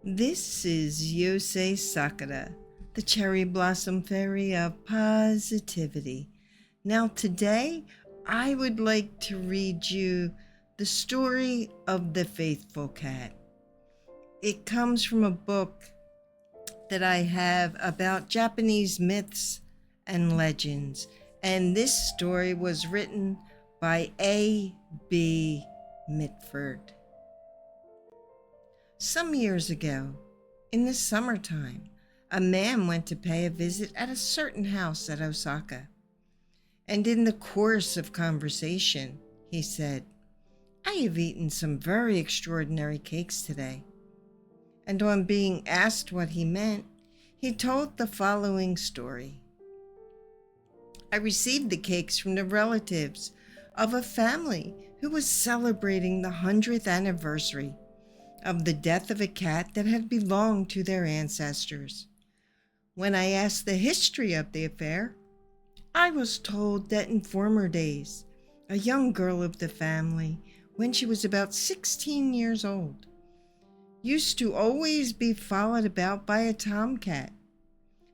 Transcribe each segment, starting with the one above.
This is Yosei Sakura, the cherry blossom fairy of positivity. Now, today, I would like to read you the story of the faithful cat. It comes from a book that I have about Japanese myths and legends, and this story was written by A.B. Mitford. Some years ago, in the summertime, a man went to pay a visit at a certain house at Osaka. And in the course of conversation, he said, "I have eaten some very extraordinary cakes today." And on being asked what he meant, he told the following story. "I received the cakes from the relatives of a family who was celebrating the 100th anniversary of the death of a cat that had belonged to their ancestors. When I asked the history of the affair, I was told that in former days, a young girl of the family, when she was about 16 years old, used to always be followed about by a tomcat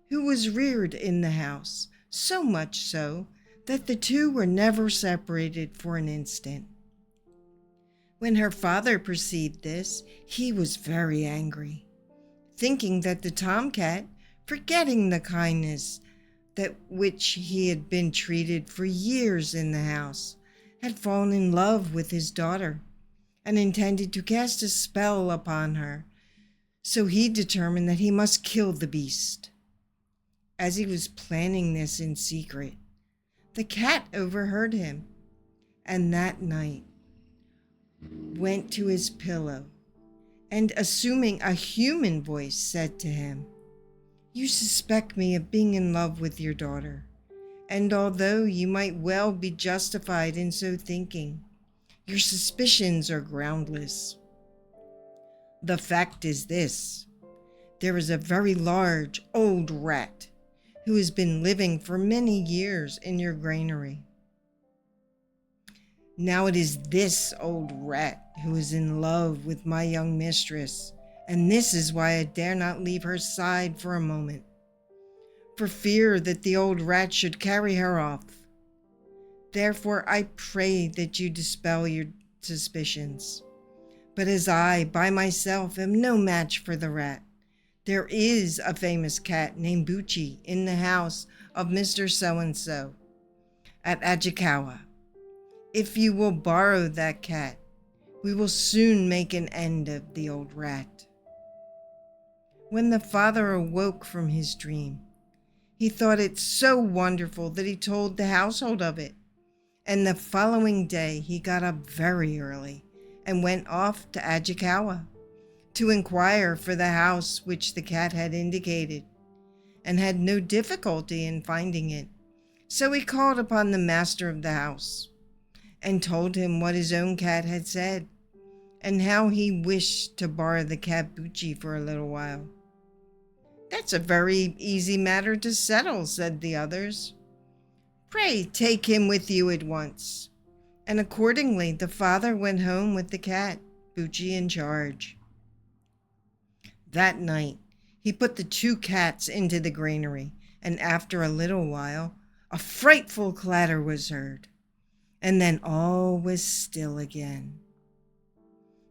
who was reared in the house, so much so that the two were never separated for an instant. When her father perceived this, he was very angry, thinking that the tomcat, forgetting the kindness that which he had been treated for years in the house, had fallen in love with his daughter and intended to cast a spell upon her. So he determined that he must kill the beast. As he was planning this in secret, the cat overheard him, and that night went to his pillow and, assuming a human voice, said to him, "You suspect me of being in love with your daughter, and although you might well be justified in so thinking, your suspicions are groundless. The fact is this: there is a very large old rat who has been living for many years in your granary. Now it is this old rat who is in love with my young mistress, and this is why I dare not leave her side for a moment, for fear that the old rat should carry her off. Therefore I pray that you dispel your suspicions. But as I, by myself, am no match for the rat, there is a famous cat named Buchi in the house of Mr. So-and-so at Ajikawa. If you will borrow that cat, we will soon make an end of the old rat." When the father awoke from his dream, he thought it so wonderful that he told the household of it. And the following day he got up very early and went off to Ajikawa to inquire for the house which the cat had indicated, and had no difficulty in finding it. So he called upon the master of the house and told him what his own cat had said, and how he wished to borrow the cat Bucci for a little while. "That's a very easy matter to settle," said the others. "Pray take him with you at once." And accordingly, the father went home with the cat, Bucci, in charge. That night, he put the two cats into the granary, and after a little while, a frightful clatter was heard, and then all was still again.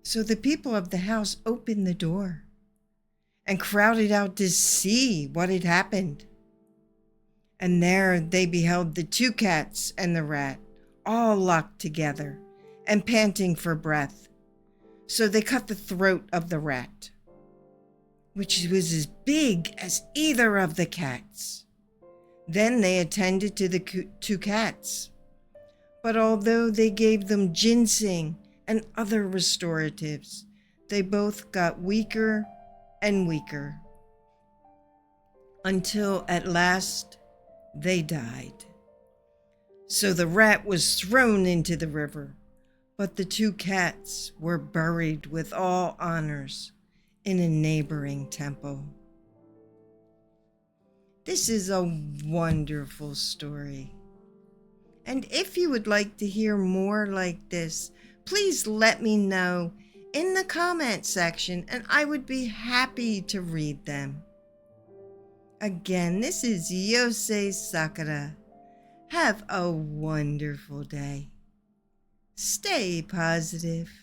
So the people of the house opened the door and crowded out to see what had happened. And there they beheld the two cats and the rat, all locked together and panting for breath. So they cut the throat of the rat, which was as big as either of the cats. Then they attended to the two cats. But although they gave them ginseng and other restoratives, they both got weaker and weaker, until at last they died. So the rat was thrown into the river, but the two cats were buried with all honors in a neighboring temple. This is a wonderful story. And if you would like to hear more like this, please let me know in the comment section, and I would be happy to read them. Again, this is Yosei Sakura. Have a wonderful day. Stay positive.